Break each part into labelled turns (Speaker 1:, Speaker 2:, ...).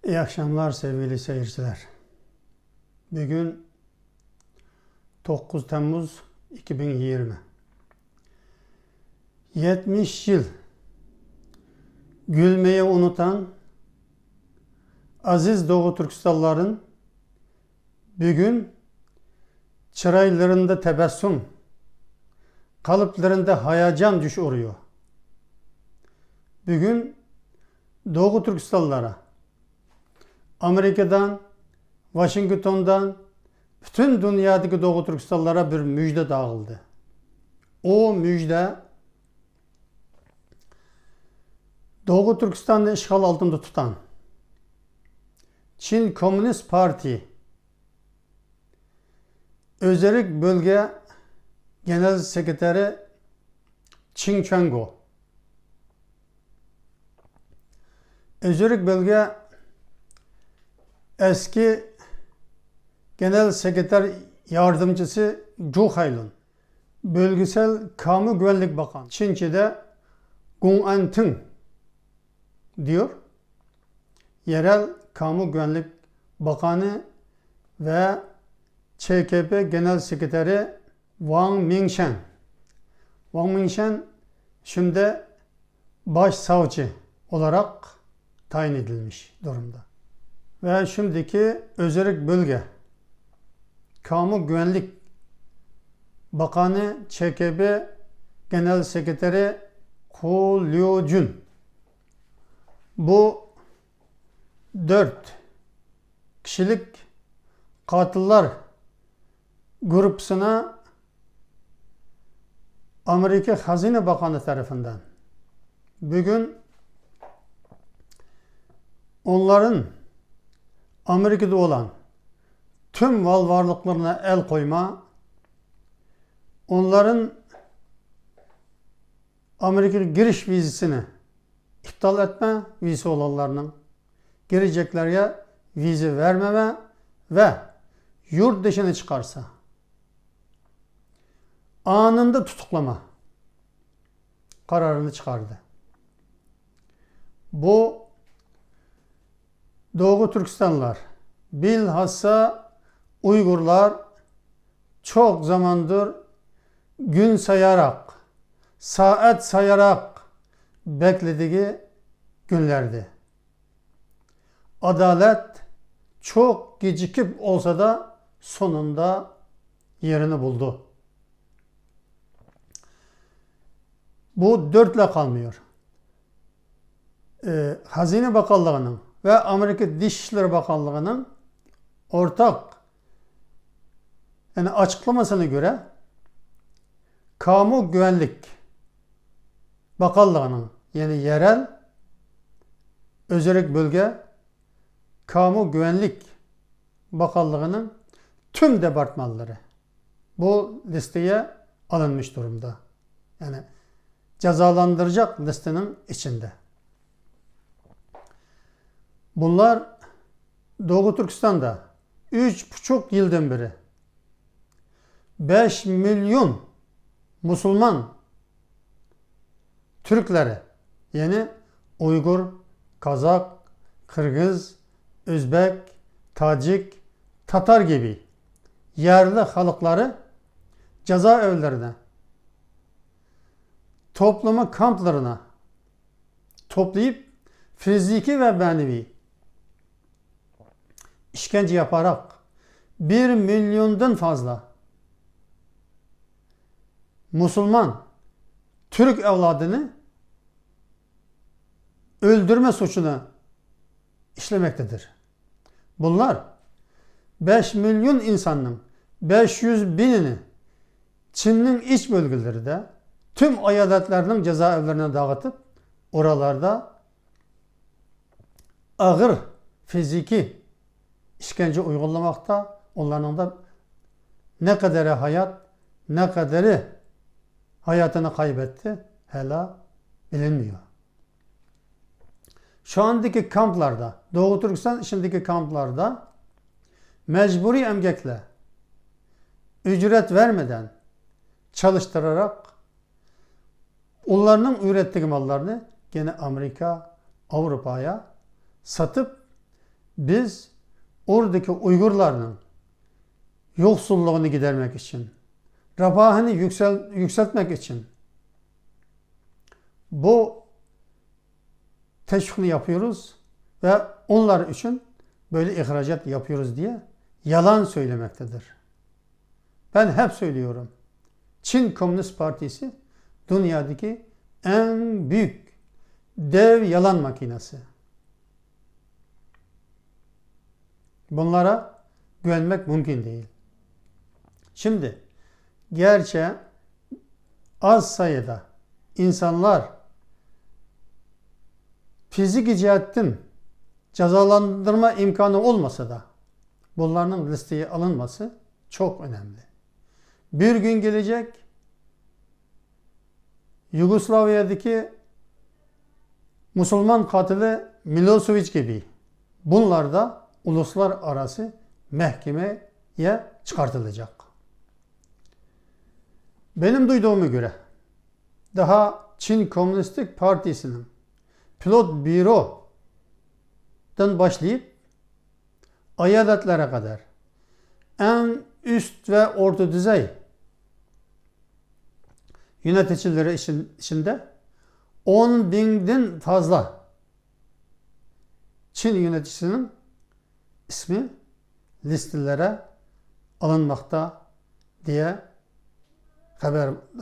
Speaker 1: İyi akşamlar sevgili seyirciler. Bugün 9 Temmuz 2020. 70 yıl gülmeyi unutan aziz Doğu Türkistanlıların bugün çıraylarında tebessüm, kalıplarında hayacan düşüyor. Bugün Doğu Türkistanlılara Amerika'dan, Washington'dan, bütün dünyadaki Doğu Türkistanlılara bir müjde dağıldı. O müjde Doğu Türkistan'ı işgal altında tutan Çin Komünist Parti Özerk Bölge Genel Sekreteri Çin Chang-o, Özerk Bölge eski Genel Sekreter Yardımcısı Zhou Hailun, Bölgesel Kamu Güvenlik Bakanı, Çince'de Gong Anteng diyor, Yerel Kamu Güvenlik Bakanı ve ÇKP Genel Sekreteri Wang Mingshan. Wang Mingshan şimdi başsavcı olarak tayin edilmiş durumda. Ve şimdiki Özerk Bölge Kamu Güvenlik Bakanı ÇKP Genel Sekreteri Hu Liujun. Bu 4 kişilik katiller grupsuna Amerika Hazine Bakanı tarafından bugün onların Amerika'da olan tüm mal varlıklarına el koyma, onların Amerika giriş vizesini iptal etme, vize olanlarının gireceklerine vize vermeme ve yurt dışına çıkarsa anında tutuklama kararını çıkardı. Bu Doğu Türkistanlılar, bilhassa Uygurlar çok zamandır gün sayarak, saat sayarak beklediği günlerdi. Adalet çok gecikip olsa da sonunda yerini buldu. Bu dörtle kalmıyor. Hazine Bakanlığı'nın ve Amerika Dışişleri Bakanlığı'nın ortak açıklamasına göre Kamu Güvenlik Bakanlığı'nın yani yerel Özerk Bölge Kamu Güvenlik Bakanlığı'nın tüm departmanları bu listeye alınmış durumda. Yani cezalandıracak listenin içinde. Bunlar Doğu Türkistan'da 3,5 yıldan beri 5 milyon Müslüman Türkleri yani Uygur, Kazak, Kırgız, Özbek, Tacik, Tatar gibi yerli halkları cezaevlerine, toplama kamplarına toplayıp fiziki ve manevi işkence yaparak 1 milyondan fazla Müslüman Türk evladını öldürme suçunu işlemektedir. Bunlar 5 milyon insanın 500 binini Çin'in iç bölgelerinde tüm eyaletlerinin cezaevlerine dağıtıp oralarda ağır fiziki işkence uygulamakta, onların da ne kadarı hayat, ne kadarı hayatını kaybetti hala bilinmiyor. Şu andaki kamplarda, Doğu Türkistan içindeki kamplarda mecburi emekle, ücret vermeden çalıştırarak onların ürettiği mallarını gene Amerika, Avrupa'ya satıp Biz oradaki Uygurların yoksulluğunu gidermek için, refahını yükseltmek için bu teşvikini yapıyoruz ve onlar için böyle ihracat yapıyoruz diye yalan söylemektedir. Ben hep söylüyorum. Çin Komünist Partisi dünyadaki en büyük dev yalan makinesi. Bunlara güvenmek mümkün değil. Şimdi gerçi az sayıda insanlar fiziki cihetten cezalandırma imkanı olmasa da bunların listeye alınması çok önemli. Bir gün gelecek Yugoslavya'daki Müslüman katili Milosevic gibi bunlar da uluslararası mahkemeye çıkartılacak. Benim duyduğuma göre daha Çin Komünist Partisi'nin pilot bürodan başlayıp eyadetlere kadar en üst ve orta düzey yöneticileri içinde 10.000'den fazla Çin yöneticisinin ismi listelere alınmakta diye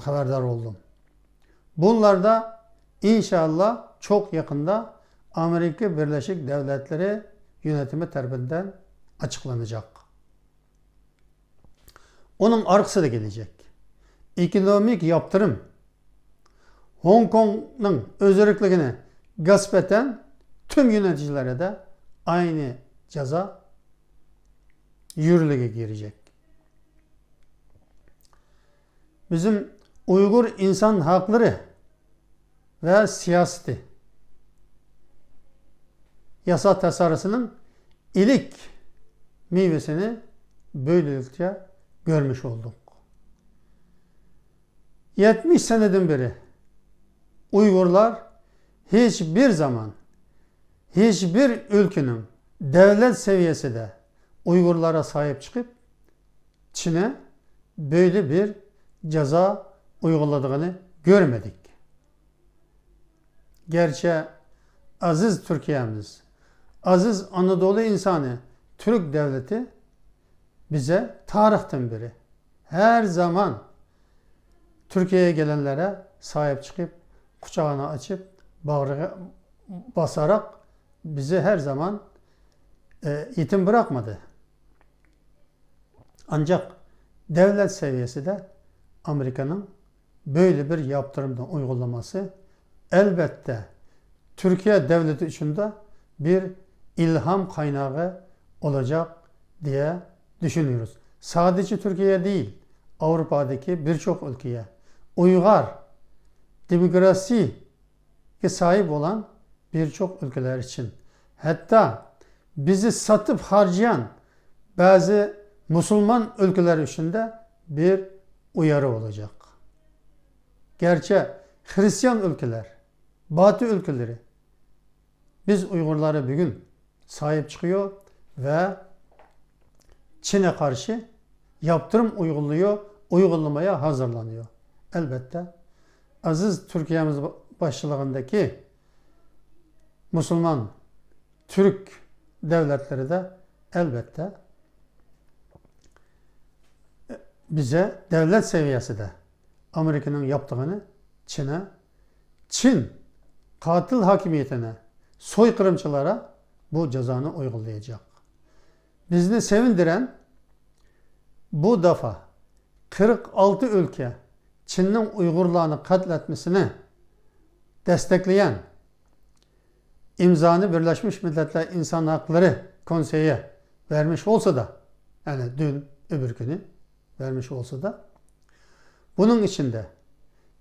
Speaker 1: haberdar oldum. Bunlar da inşallah çok yakında Amerika Birleşik Devletleri yönetimi tarafından açıklanacak. Onun arkası da gelecek. Ekonomik yaptırım Hong Kong'un özgürlüklerini gasp eden tüm yöneticilere de aynı ceza yürürlüğe girecek. Bizim Uygur insan hakları ve siyaseti yasa tasarısının ilk meyvesini böylelikle görmüş olduk. 70 seneden beri Uygurlar hiçbir zaman hiçbir ülkenin devlet seviyesinde Uygurlara sahip çıkıp Çin'e böyle bir ceza uyguladığını görmedik. Gerçi aziz Türkiye'miz, aziz Anadolu insanı, Türk devleti bize tarihten beri her zaman Türkiye'ye gelenlere sahip çıkıp kucağını açıp bağrına basarak bizi her zaman yetim bırakmadı. Ancak devlet seviyesi de Amerika'nın böyle bir yaptırımdan uygulaması elbette Türkiye devleti için de bir ilham kaynağı olacak diye düşünüyoruz. Sadece Türkiye değil, Avrupa'daki birçok ülkeye uygar demokrasiye sahip olan birçok ülkeler için, hatta bizi satıp harcayan bazı Müslüman ülkeler için de bir uyarı olacak. Gerçi Hristiyan ülkeler, Batı ülkeleri biz Uygurlara bugün sahip çıkıyor ve Çin'e karşı yaptırım uygulamaya hazırlanıyor. Elbette aziz Türkiye'miz başçılığındaki Müslüman Türk devletleri de elbette bize devlet seviyesi de Amerika'nın yaptığını Çin katil hakimiyetine, soykırımcılara bu cezanı uygulayacak. Bizi sevindiren bu defa 46 ülke Çin'in Uygurlarını katletmesini destekleyen imzanı Birleşmiş Milletler İnsan Hakları Konseyi'ye vermiş olsa da, yani dün öbür günü vermiş olsa da, bunun içinde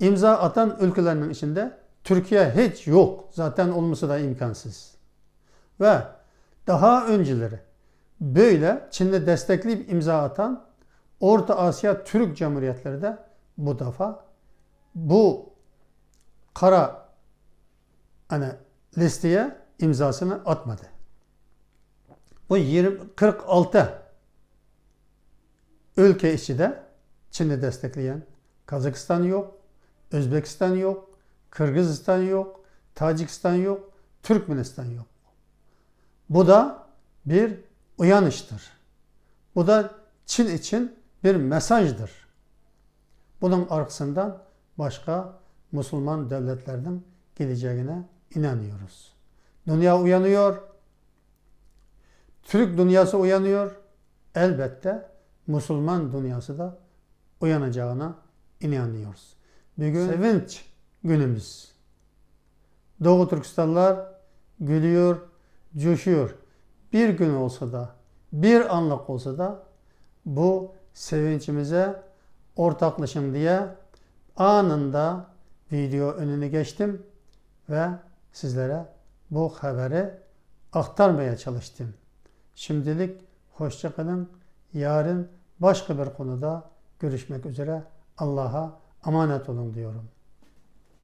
Speaker 1: imza atan ülkelerin içinde Türkiye hiç yok. Zaten olması da imkansız. Ve daha önceleri böyle Çin'de destekleyip imza atan Orta Asya Türk Cumhuriyetleri de bu defa bu listeye imzasını atmadı. Bu 46 ülke içinde Çin'i destekleyen Kazakistan yok, Özbekistan yok, Kırgızistan yok, Tacikistan yok, Türkmenistan yok. Bu da bir uyanıştır. Bu da Çin için bir mesajdır. Bunun arkasından başka Müslüman devletlerden geleceğine inanıyoruz. Dünya uyanıyor. Türk dünyası uyanıyor. Elbette Müslüman dünyası da uyanacağına inanıyoruz. Bugün sevinç günümüz. Doğu Türkistanlılar gülüyor, coşuyor. Bir gün olsa da, bir anlık olsa da bu sevinçimize ortaklaşın diye anında video önüne geçtim ve sizlere bu haberi aktarmaya çalıştım. Şimdilik hoşça kalın. Yarın başka bir konuda görüşmek üzere. Allah'a emanet olun diyorum.